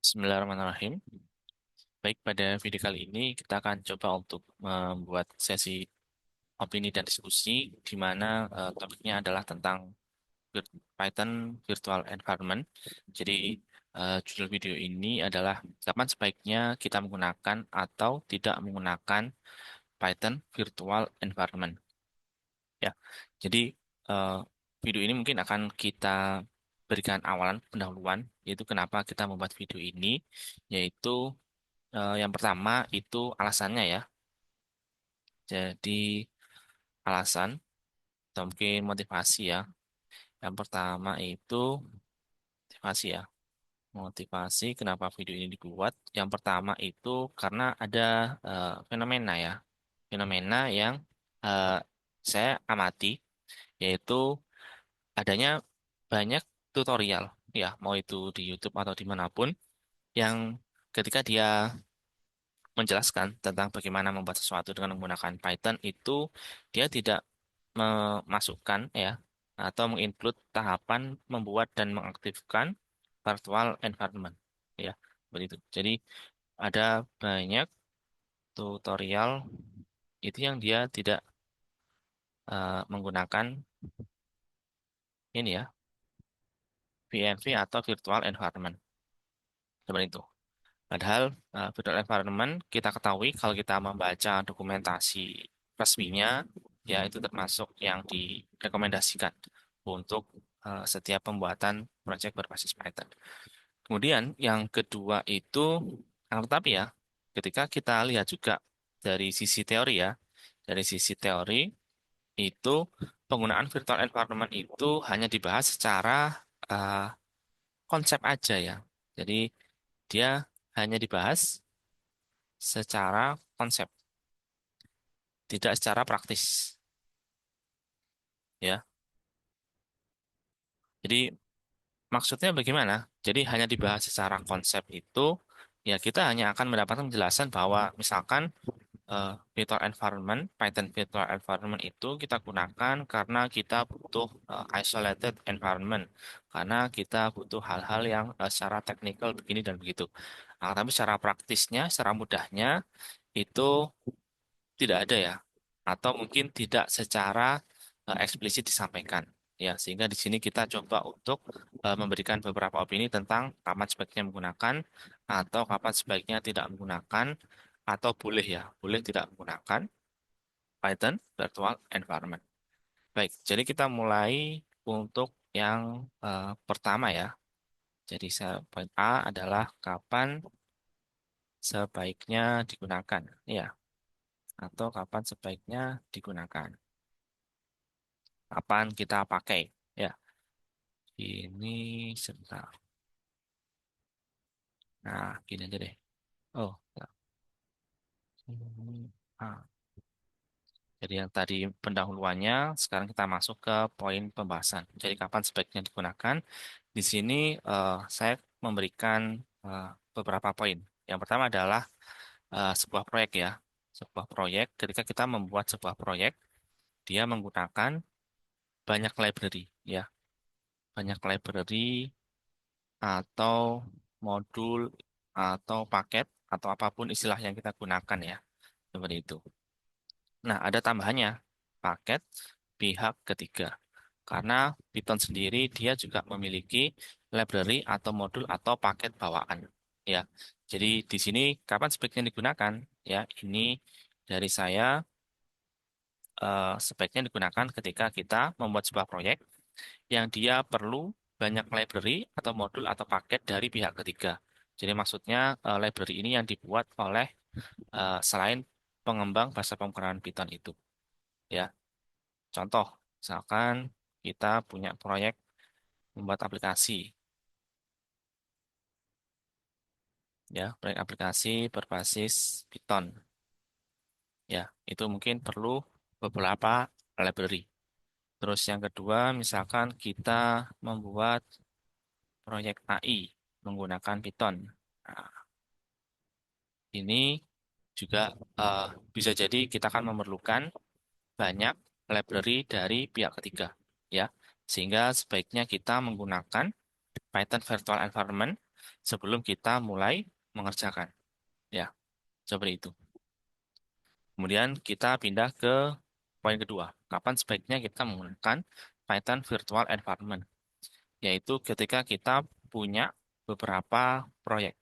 Bismillahirrahmanirrahim. Baik, pada video kali ini kita akan coba untuk membuat sesi opini dan diskusi di mana topiknya adalah tentang Python Virtual Environment. Jadi judul video ini adalah kapan sebaiknya kita menggunakan atau tidak menggunakan Python Virtual Environment. Ya, jadi eh, video ini mungkin akan kita berikan awalan pendahuluan, yaitu kenapa kita membuat video ini, yaitu yang pertama itu alasannya ya. Jadi alasan atau mungkin motivasi ya. Yang pertama itu motivasi ya. Motivasi kenapa video ini dibuat. Yang pertama itu karena ada fenomena ya. Fenomena yang eh, saya amati yaitu adanya banyak tutorial ya, mau itu di YouTube atau dimanapun yang ketika dia menjelaskan tentang bagaimana membuat sesuatu dengan menggunakan Python itu dia tidak memasukkan ya atau menginclude tahapan membuat dan mengaktifkan virtual environment ya begitu. Jadi ada banyak tutorial itu yang dia tidak menggunakan ini ya VNV atau virtual environment seperti itu. Padahal virtual environment kita ketahui kalau kita membaca dokumentasi resminya, ya itu termasuk yang direkomendasikan untuk setiap pembuatan proyek berbasis Python. Kemudian yang kedua itu, akan tetapi ya, ketika kita lihat juga dari sisi teori ya, dari sisi teori itu penggunaan virtual environment itu hanya dibahas secara eh, konsep aja ya. Jadi dia hanya dibahas secara konsep, tidak secara praktis, ya. Jadi maksudnya bagaimana? Jadi hanya dibahas secara konsep itu, ya kita hanya akan mendapatkan penjelasan bahwa misalkan virtual environment, Python virtual environment itu kita gunakan karena kita butuh isolated environment, karena kita butuh hal-hal yang secara teknikal begini dan begitu. Nah, tapi secara praktisnya, secara mudahnya itu tidak ada ya, atau mungkin tidak secara eksplisit disampaikan. Ya, sehingga di sini kita coba untuk memberikan beberapa opini tentang kapan sebaiknya menggunakan atau kapan sebaiknya tidak menggunakan atau boleh ya, boleh tidak menggunakan Python Virtual Environment. Baik, jadi kita mulai untuk yang pertama ya. Jadi poin A adalah kapan sebaiknya digunakan, ya, atau kapan sebaiknya digunakan. Kapan kita pakai? Ya, ini sebentar. Nah, gini aja deh. Oh, bentar. Ah, jadi yang tadi pendahuluannya, sekarang kita masuk ke poin pembahasan. Jadi kapan sebaiknya digunakan? Di sini saya memberikan eh, beberapa poin. Yang pertama adalah sebuah proyek ya. Sebuah proyek, ketika kita membuat sebuah proyek, dia menggunakan banyak library ya. Banyak library atau modul atau paket atau apapun istilah yang kita gunakan ya. Seperti itu. Nah, ada tambahannya, paket pihak ketiga. Karena Python sendiri dia juga memiliki library atau modul atau paket bawaan. Ya, jadi di sini kapan sebaiknya digunakan? Ya, ini dari saya sebaiknya digunakan ketika kita membuat sebuah proyek yang dia perlu banyak library atau modul atau paket dari pihak ketiga. Jadi maksudnya library ini yang dibuat oleh selain pengembang bahasa pemrograman Python itu. Ya, contoh, misalkan kita punya proyek membuat aplikasi, ya, proyek aplikasi berbasis Python. Ya, itu mungkin perlu beberapa library. Terus yang kedua, misalkan kita membuat proyek AI menggunakan Python. Nah, ini juga eh, bisa jadi kita akan memerlukan banyak library dari pihak ketiga, ya. Sehingga sebaiknya kita menggunakan Python Virtual Environment sebelum kita mulai mengerjakan. Ya, seperti itu. Kemudian kita pindah ke poin kedua. Kapan sebaiknya kita menggunakan Python Virtual Environment? Yaitu ketika kita punya beberapa proyek.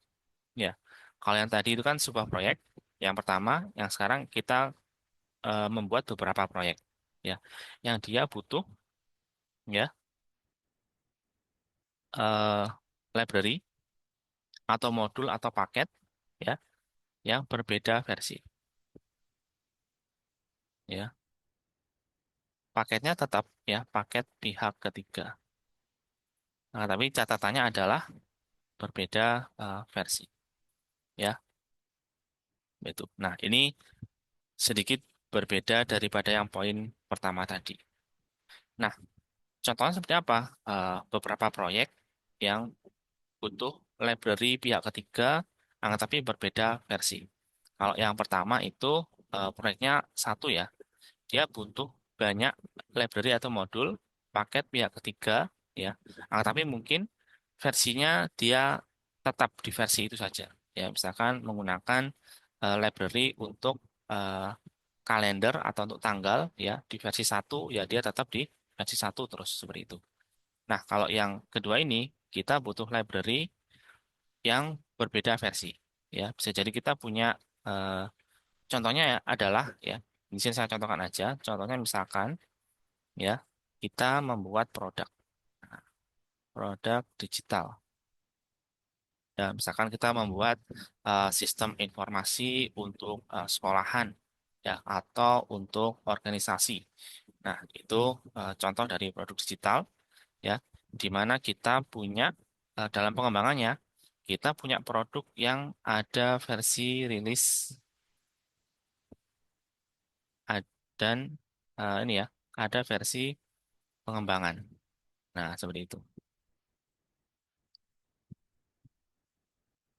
Ya, kalau yang tadi itu kan sebuah proyek. Yang pertama, yang sekarang kita membuat beberapa proyek. Ya, yang dia butuh ya eh, library atau modul atau paket ya yang berbeda versi. Ya, paketnya tetap ya paket pihak ketiga. Nah, tapi catatannya adalah berbeda versi. Ya, itu. Nah, ini sedikit berbeda daripada yang poin pertama tadi. Nah, contohnya seperti apa? Beberapa proyek yang butuh library pihak ketiga, tapi berbeda versi. Kalau yang pertama itu proyeknya satu ya, dia butuh banyak library atau modul paket pihak ketiga ya, tapi mungkin versinya dia tetap di versi itu saja. Ya, misalkan menggunakan library untuk eh, kalender atau untuk tanggal ya di versi satu ya dia tetap di versi satu terus seperti itu. Nah, kalau yang kedua ini kita butuh library yang berbeda versi. Ya, bisa jadi kita punya eh, contohnya ya adalah ya, di sini saya contohkan aja. Contohnya misalkan ya kita membuat produk, produk digital. Ya, misalkan kita membuat sistem informasi untuk sekolahan ya atau untuk organisasi. Nah, itu contoh dari produk digital ya, di mana kita punya dalam pengembangannya kita punya produk yang ada versi rilis dan ini ya ada versi pengembangan. Nah, seperti itu.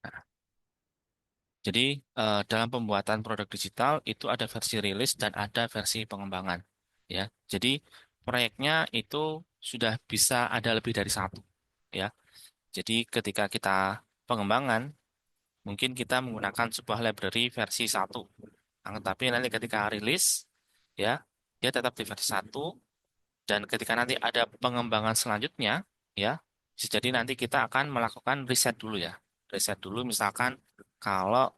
Nah, jadi dalam pembuatan produk digital itu ada versi rilis dan ada versi pengembangan. Ya, jadi proyeknya itu sudah bisa ada lebih dari satu. Ya, jadi ketika kita pengembangan mungkin kita menggunakan sebuah library versi satu. Tapi nanti ketika rilis, ya, dia tetap di versi satu. Dan ketika nanti ada pengembangan selanjutnya, ya, bisa jadi nanti kita akan melakukan riset dulu ya. Riset dulu misalkan kalau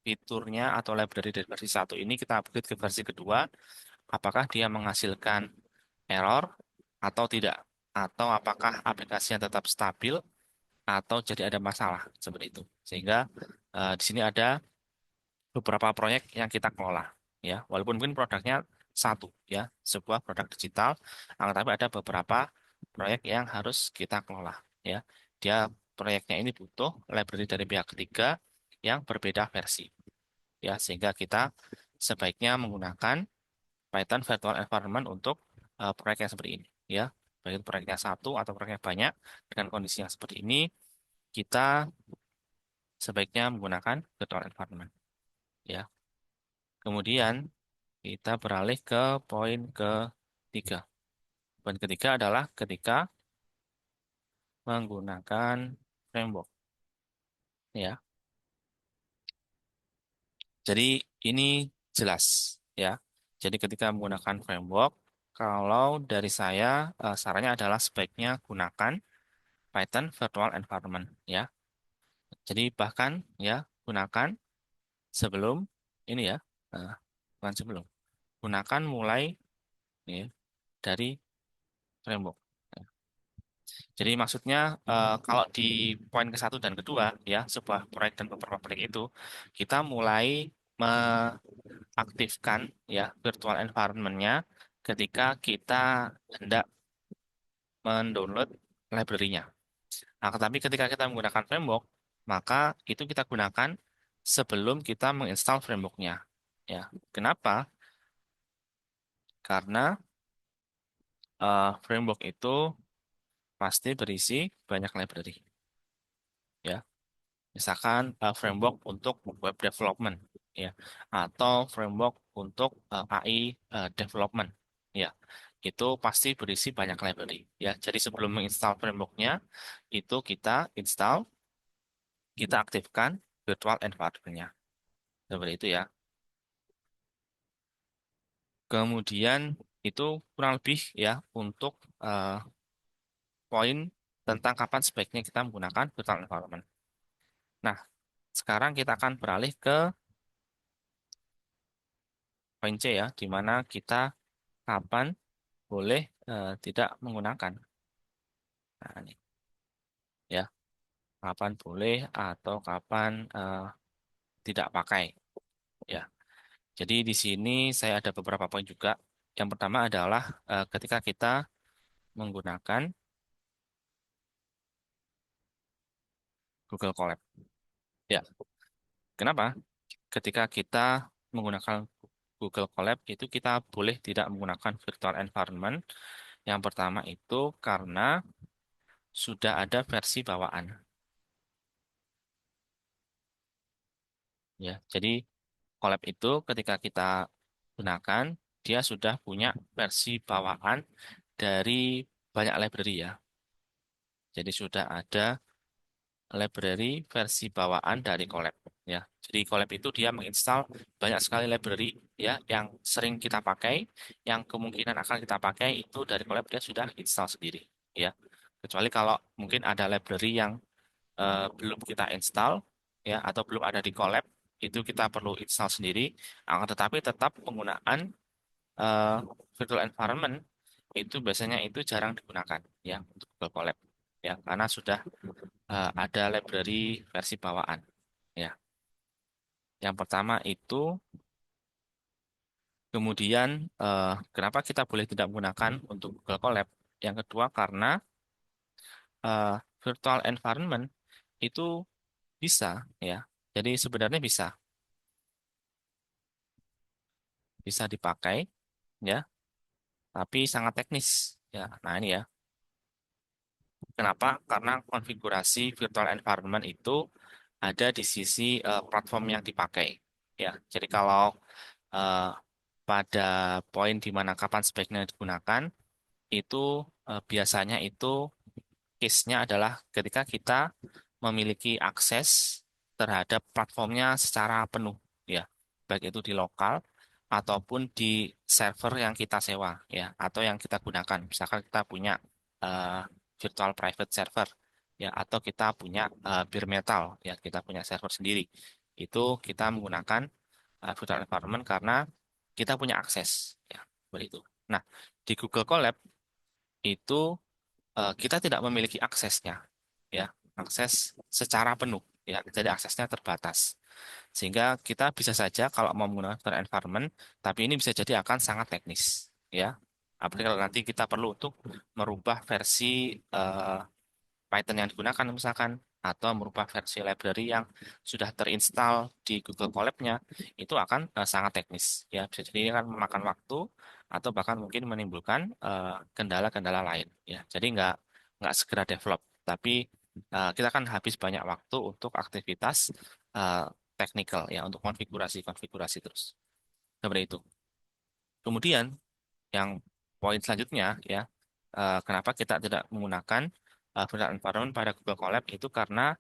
fiturnya atau library dari versi satu ini kita upgrade ke versi kedua, apakah dia menghasilkan error atau tidak? Atau apakah aplikasinya tetap stabil atau jadi ada masalah seperti itu. Sehingga di sini ada beberapa proyek yang kita kelola ya walaupun mungkin produknya satu ya sebuah produk digital tapi ada beberapa proyek yang harus kita kelola ya dia proyeknya ini butuh library dari pihak ketiga yang berbeda versi ya sehingga kita sebaiknya menggunakan Python Virtual Environment untuk proyek yang seperti ini ya baik itu proyeknya satu atau proyeknya banyak dengan kondisi yang seperti ini kita sebaiknya menggunakan virtual environment ya kemudian kita beralih ke poin ketiga. Poin ketiga adalah ketika menggunakan framework. Ya, jadi ini jelas ya. Jadi ketika menggunakan framework, kalau dari saya sarannya adalah sebaiknya gunakan Python Virtual Environment ya. Jadi bahkan ya gunakan sebelum ini ya, eh, bukan sebelum, gunakan mulai ya, dari framework. Jadi maksudnya kalau di poin ke satu dan kedua ya sebuah proyek dan beberapa proyek itu kita mulai mengaktifkan ya virtual environment-nya ketika kita hendak mendownload library-nya. Nah, tetapi ketika kita menggunakan framework, maka itu kita gunakan sebelum kita menginstal framework-nya. Ya, kenapa? Karena framework itu pasti berisi banyak library. Ya. Misalkan framework untuk web development ya atau framework untuk AI development ya itu pasti berisi banyak library ya jadi sebelum menginstal frameworknya itu kita install kita aktifkan virtual environment-nya. Seperti itu ya. Kemudian itu kurang lebih ya untuk eh, poin tentang kapan sebaiknya kita menggunakan virtual environment. Nah, sekarang kita akan beralih ke poin C ya, di mana kita kapan boleh tidak menggunakan. Nah, ini ya, kapan boleh atau kapan tidak pakai. Ya, jadi di sini saya ada beberapa poin juga. Yang pertama adalah ketika kita menggunakan Google Colab. Ya, kenapa? Ketika kita menggunakan Google Colab itu kita boleh tidak menggunakan virtual environment. Yang pertama itu karena sudah ada versi bawaan. Ya, jadi Colab itu ketika kita gunakan dia sudah punya versi bawaan dari banyak library ya. Jadi sudah ada library versi bawaan dari Colab ya. Jadi Colab itu dia menginstal banyak sekali library ya yang sering kita pakai, yang kemungkinan akan kita pakai itu dari Colab dia sudah install sendiri ya. Kecuali kalau mungkin ada library yang belum kita install ya atau belum ada di Colab itu kita perlu install sendiri. Akan tetapi tetap penggunaan eh, virtual environment itu biasanya itu jarang digunakan ya untuk Google Colab ya karena sudah ada library versi bawaan. Ya, yang pertama itu, kemudian kenapa kita boleh tidak menggunakan untuk Google Colab? Yang kedua karena eh, virtual environment itu bisa, ya. Jadi sebenarnya bisa dipakai, ya, tapi sangat teknis, ya. Nah ini ya, kenapa? Karena konfigurasi virtual environment itu ada di sisi platform yang dipakai, ya. Jadi kalau eh, pada poin di mana kapan sebaiknya digunakan, itu biasanya itu case-nya adalah ketika kita memiliki akses terhadap platformnya secara penuh, ya, baik itu di lokal ataupun di server yang kita sewa, ya, atau yang kita gunakan. Misalkan kita punya eh, virtual private server, ya, atau kita punya bare metal, ya, kita punya server sendiri. Itu kita menggunakan virtual environment karena kita punya akses, ya, begitu. Nah, di Google Colab itu kita tidak memiliki aksesnya, ya, akses secara penuh, ya, jadi aksesnya terbatas. Sehingga kita bisa saja kalau mau menggunakan environment, tapi ini bisa jadi akan sangat teknis, ya. Apalagi kalau nanti kita perlu untuk merubah versi eh, Python yang digunakan misalkan, atau merubah versi library yang sudah terinstal di Google Colab-nya, itu akan sangat teknis, ya. Bisa jadi ini akan memakan waktu atau bahkan mungkin menimbulkan kendala-kendala lain, ya. Jadi nggak segera develop, tapi kita akan habis banyak waktu untuk aktivitas eh, teknikal, ya, untuk konfigurasi terus. Seperti itu. Kemudian yang poin selanjutnya ya, kenapa kita tidak menggunakan virtual environment pada Google Colab itu karena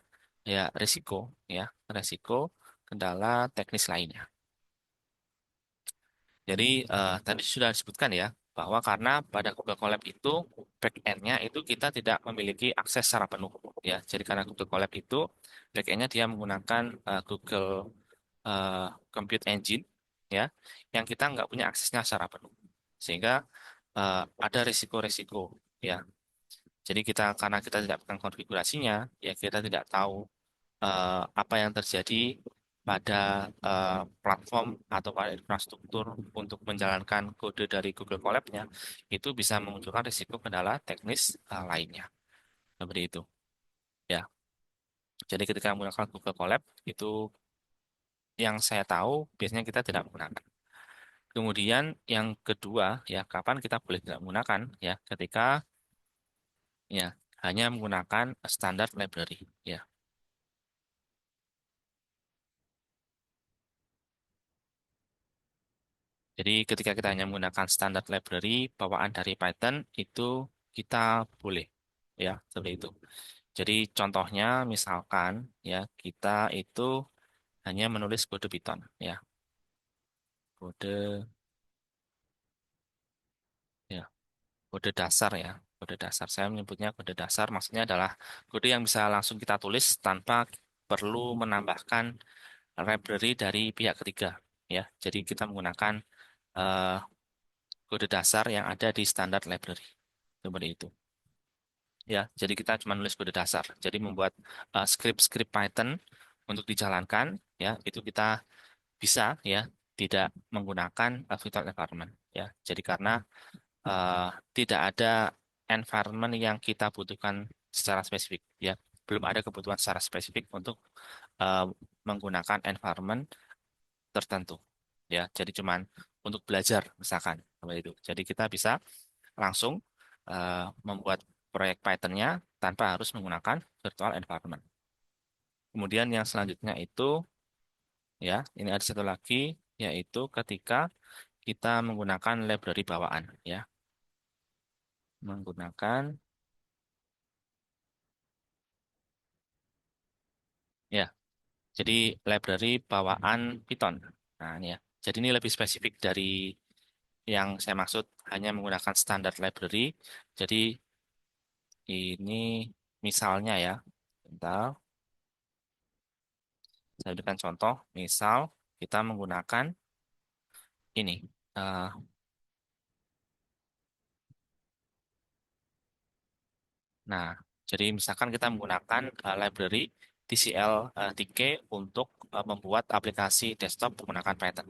ya risiko kendala teknis lainnya. Jadi tadi sudah disebutkan ya bahwa karena pada Google Colab itu back-end-nya itu kita tidak memiliki akses secara penuh ya. Jadi karena Google Colab itu back-end-nya dia menggunakan Google eh, Compute Engine ya, yang kita nggak punya aksesnya secara penuh. Sehingga ada risiko-risiko ya. Jadi kita karena kita tidak pegang konfigurasinya, ya kita tidak tahu apa yang terjadi pada platform atau pada infrastruktur untuk menjalankan kode dari Google Colab-nya, itu bisa memunculkan risiko kendala teknis lainnya. Seperti itu. Ya. Jadi ketika menggunakan Google Colab itu yang saya tahu biasanya kita tidak menggunakan. Kemudian yang kedua ya kapan kita boleh tidak menggunakan ya ketika ya hanya menggunakan standar library ya. Jadi ketika kita hanya menggunakan standar library bawaan dari Python itu kita boleh ya seperti itu. Jadi contohnya misalkan ya kita itu hanya menulis kode Python ya, kode ya, kode dasar ya, kode dasar. Saya menyebutnya kode dasar, maksudnya adalah kode yang bisa langsung kita tulis tanpa perlu menambahkan library dari pihak ketiga ya. Jadi kita menggunakan eh, kode dasar yang ada di standar library seperti itu. Ya, jadi kita cuma nulis kode dasar. Jadi membuat script-script Python untuk dijalankan, ya, itu kita bisa ya tidak menggunakan virtual environment. Ya, jadi karena eh, tidak ada environment yang kita butuhkan secara spesifik. Ya, belum ada kebutuhan secara spesifik untuk eh, menggunakan environment tertentu. Ya, jadi cuman untuk belajar misalkan seperti itu. Jadi kita bisa langsung membuat proyek Python-nya tanpa harus menggunakan virtual environment. Kemudian yang selanjutnya itu ya, ini ada satu lagi yaitu ketika kita menggunakan library bawaan ya, menggunakan ya, jadi library bawaan Python. Nah, ini ya. Jadi ini lebih spesifik dari yang saya maksud hanya menggunakan standar library. Jadi ini misalnya ya, bentar, saya berikan contoh. Misal kita menggunakan ini. eh, Nah, jadi misalkan kita menggunakan library TCL 3 untuk membuat aplikasi desktop menggunakan Python.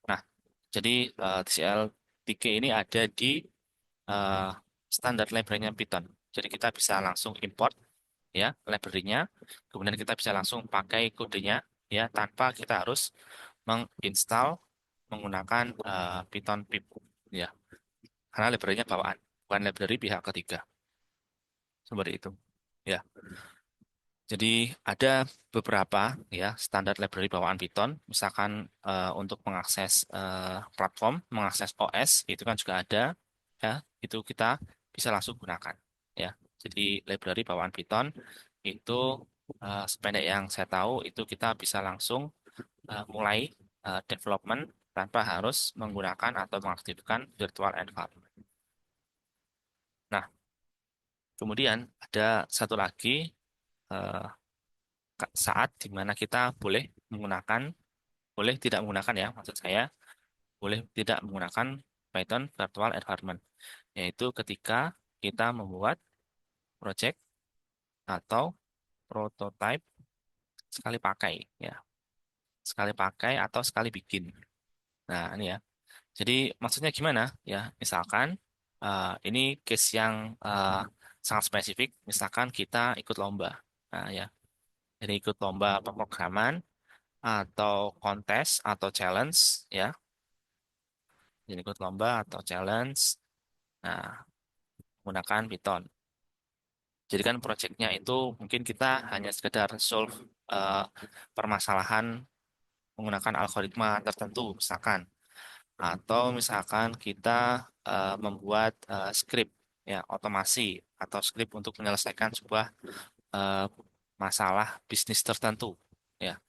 Nah, jadi TCL 3 ini ada di eh, standar library-nya Python. Jadi kita bisa langsung import ya library-nya, kemudian kita bisa langsung pakai kodenya ya tanpa kita harus menginstal menggunakan Python pip ya. Karena library-nya bawaan, bukan library pihak ketiga. Seperti itu. Ya. Jadi ada beberapa ya standar library bawaan Python, misalkan untuk mengakses platform, mengakses OS itu kan juga ada, ya itu kita bisa langsung gunakan, ya. Jadi library bawaan Python itu sependek yang saya tahu itu kita bisa langsung mulai development tanpa harus menggunakan atau mengaktifkan virtual environment. Nah, kemudian ada satu lagi eh, saat di mana kita boleh menggunakan, boleh tidak menggunakan ya, maksud saya, boleh tidak menggunakan Python Virtual Environment, yaitu ketika kita membuat project atau prototype sekali pakai, ya, sekali pakai atau sekali bikin. Nah, ini ya. Jadi maksudnya gimana? Ya, misalkan ini case yang sangat spesifik, misalkan kita ikut lomba. Nah, ya, jadi ikut lomba pemrograman atau kontes atau challenge ya, jadi ikut lomba atau challenge nah menggunakan Python. Jadi kan projectnya itu mungkin kita hanya sekedar solve eh, permasalahan menggunakan algoritma tertentu misalkan, atau misalkan kita membuat script ya otomasi atau script untuk menyelesaikan sebuah eh, masalah bisnis tertentu ya.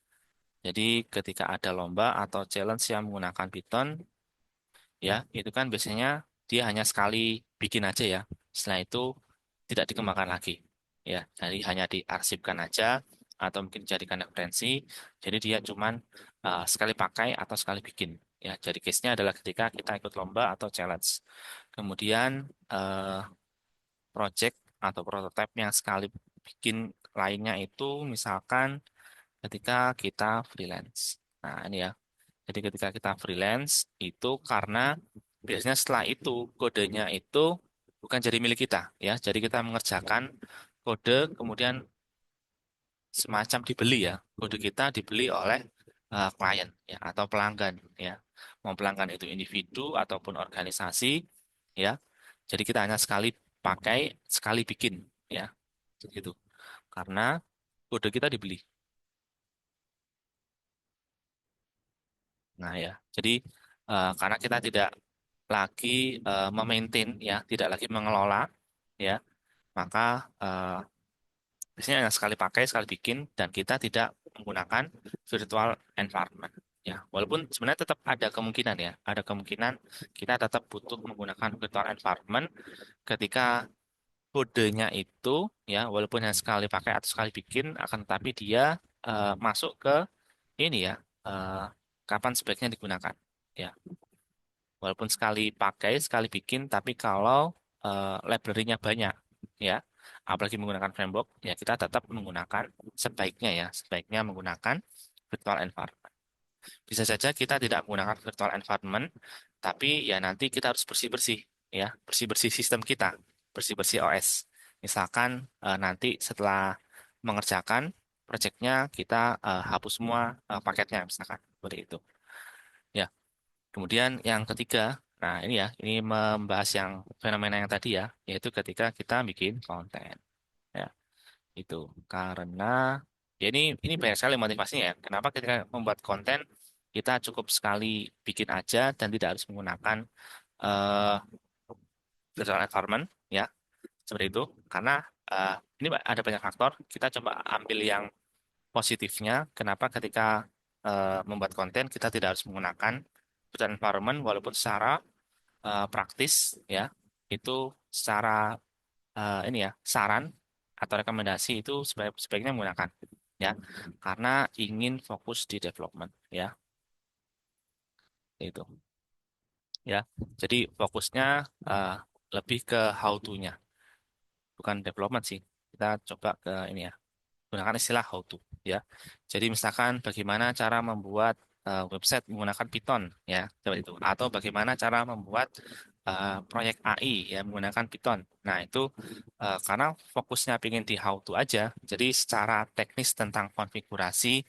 Jadi ketika ada lomba atau challenge yang menggunakan Python ya itu kan biasanya dia hanya sekali bikin aja ya, setelah itu tidak dikembangkan lagi ya, jadi hanya diarsipkan aja atau mungkin dijadikan referensi, jadi dia cuman sekali pakai atau sekali bikin ya. Jadi case-nya adalah ketika kita ikut lomba atau challenge, kemudian eh, project atau prototype yang sekali bikin lainnya itu misalkan ketika kita freelance. Nah ini ya, jadi ketika kita freelance itu karena biasanya setelah itu kodenya itu bukan jadi milik kita ya. Jadi kita mengerjakan kode kemudian semacam dibeli ya. Kode kita dibeli oleh klien ya atau pelanggan ya. Mau pelanggan itu individu ataupun organisasi ya. Jadi kita hanya sekali pakai, sekali bikin ya. Gitu. Karena kode kita dibeli. Nah ya. Jadi karena kita tidak lagi memaintain ya, tidak lagi mengelola ya, maka Biasanya yang sekali pakai, sekali bikin, dan kita tidak menggunakan virtual environment. Ya, walaupun sebenarnya tetap ada kemungkinan ya, ada kemungkinan kita tetap butuh menggunakan virtual environment ketika kodenya itu ya, walaupun yang sekali pakai atau sekali bikin, akan tetapi dia masuk ke ini ya, eh, kapan sebaiknya digunakan. Ya, walaupun sekali pakai, sekali bikin, tapi kalau library-nya banyak, ya, apalagi menggunakan framework, ya kita tetap menggunakan sebaiknya menggunakan virtual environment. Bisa saja kita tidak menggunakan virtual environment, tapi ya nanti kita harus bersih-bersih, ya, bersih-bersih sistem kita, bersih-bersih OS. Misalkan nanti setelah mengerjakan proyeknya kita hapus semua paketnya, misalkan seperti itu. Ya. Kemudian yang ketiga, nah ini ya, ini membahas yang fenomena yang tadi ya, yaitu ketika kita bikin konten. Ya, itu karena ya ini banyak sekali motivasinya ya. Kenapa ketika membuat konten kita cukup sekali bikin aja dan tidak harus menggunakan eh virtual environment ya, seperti itu. Karena eh, ini ada banyak faktor. Kita coba ambil yang positifnya. Kenapa ketika membuat konten kita tidak harus menggunakan virtual environment walaupun secara praktis ya itu secara ini ya saran atau rekomendasi itu sebaiknya menggunakan ya karena ingin fokus di development ya itu ya jadi fokusnya eh, lebih ke how to-nya bukan development sih kita coba ke ini ya gunakan istilah how to ya. Jadi misalkan bagaimana cara membuat website menggunakan Python ya seperti itu atau bagaimana cara membuat proyek AI ya menggunakan Python. Nah, itu karena fokusnya ingin di how to aja. Jadi secara teknis tentang konfigurasi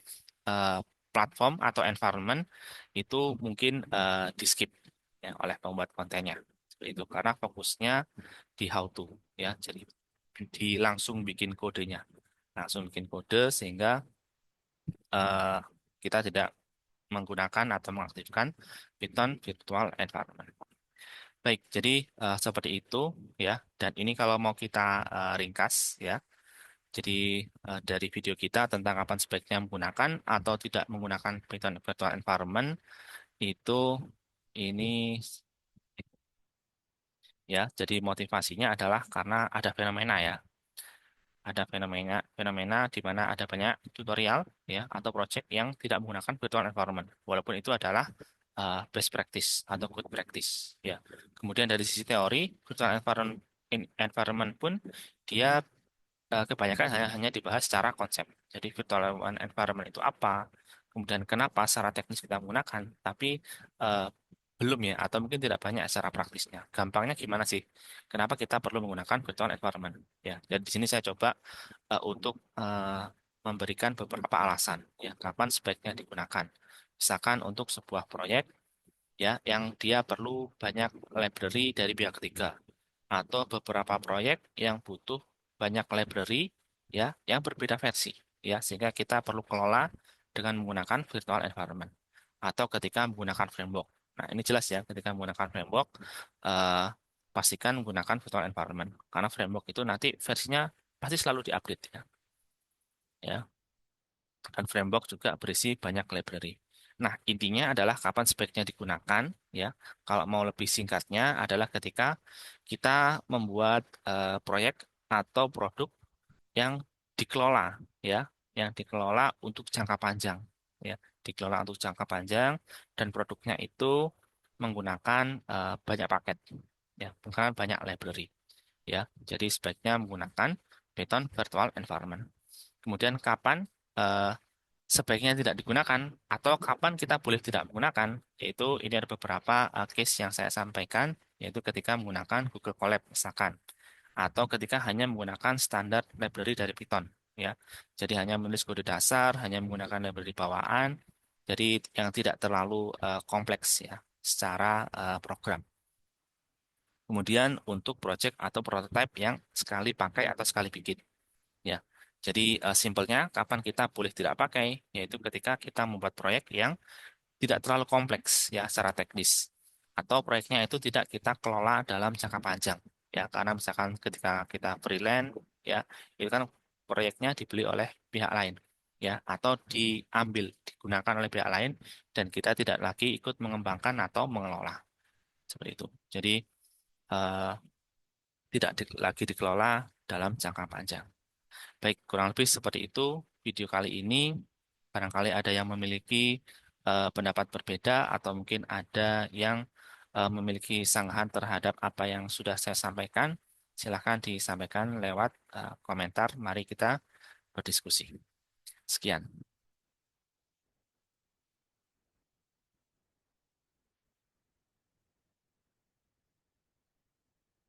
eh, platform atau environment itu mungkin di skip ya oleh pembuat kontennya. Seperti itu karena fokusnya di how to ya. Jadi di langsung bikin kodenya langsung bikin kode sehingga eh, kita tidak menggunakan atau mengaktifkan Python virtual environment. Baik, jadi seperti itu ya. Dan ini kalau mau kita ringkas ya. Jadi dari video kita tentang kapan sebaiknya menggunakan atau tidak menggunakan Python virtual environment itu ini ya. Jadi motivasinya adalah karena ada fenomena ya. Ada fenomena fenomena di mana ada banyak tutorial ya atau project yang tidak menggunakan virtual environment walaupun itu adalah best practice atau good practice ya. Kemudian dari sisi teori virtual environment pun dia kebanyakan hanya dibahas secara konsep. Jadi virtual environment itu apa? Kemudian kenapa secara teknis kita menggunakan, tapi eh, belum ya, atau mungkin tidak banyak secara praktisnya. Gampangnya gimana sih? Kenapa kita perlu menggunakan virtual environment? Ya, jadi di sini saya coba untuk memberikan beberapa alasan ya, kapan sebaiknya digunakan. Misalkan untuk sebuah proyek ya yang dia perlu banyak library dari pihak ketiga atau beberapa proyek yang butuh banyak library ya yang berbeda versi ya sehingga kita perlu kelola dengan menggunakan virtual environment atau ketika menggunakan framework. Nah, ini jelas ya ketika menggunakan framework eh, pastikan menggunakan virtual environment karena framework itu nanti versinya pasti selalu diupdate ya. Ya, dan framework juga berisi banyak library. Nah, intinya adalah kapan sebaiknya digunakan, ya. Kalau mau lebih singkatnya adalah ketika kita membuat proyek atau produk yang dikelola, ya, yang dikelola untuk jangka panjang, ya, dikelola untuk jangka panjang dan produknya itu menggunakan banyak paket, ya, menggunakan banyak library, ya. Jadi sebaiknya menggunakan Python Virtual Environment. Kemudian kapan eh, sebaiknya tidak digunakan atau kapan kita boleh tidak menggunakan, yaitu ini ada beberapa case yang saya sampaikan, yaitu ketika menggunakan Google Colab misalkan, atau ketika hanya menggunakan standar library dari Python, ya. Jadi hanya menulis kode dasar, hanya menggunakan library bawaan, jadi yang tidak terlalu kompleks ya secara program. Kemudian untuk project atau prototype yang sekali pakai atau sekali bikin. Ya, jadi simpelnya kapan kita boleh tidak pakai, yaitu ketika kita membuat proyek yang tidak terlalu kompleks ya secara teknis, atau proyeknya itu tidak kita kelola dalam jangka panjang. Ya, karena misalkan ketika kita freelance, ya itu kan proyeknya dibeli oleh pihak lain, ya, atau diambil, digunakan oleh pihak lain, dan kita tidak lagi ikut mengembangkan atau mengelola seperti itu. Jadi eh, tidak lagi dikelola dalam jangka panjang. Baik, kurang lebih seperti itu video kali ini. Barangkali ada yang memiliki pendapat berbeda atau mungkin ada yang memiliki sanggahan terhadap apa yang sudah saya sampaikan. Silahkan disampaikan lewat komentar. Mari kita berdiskusi. Sekian.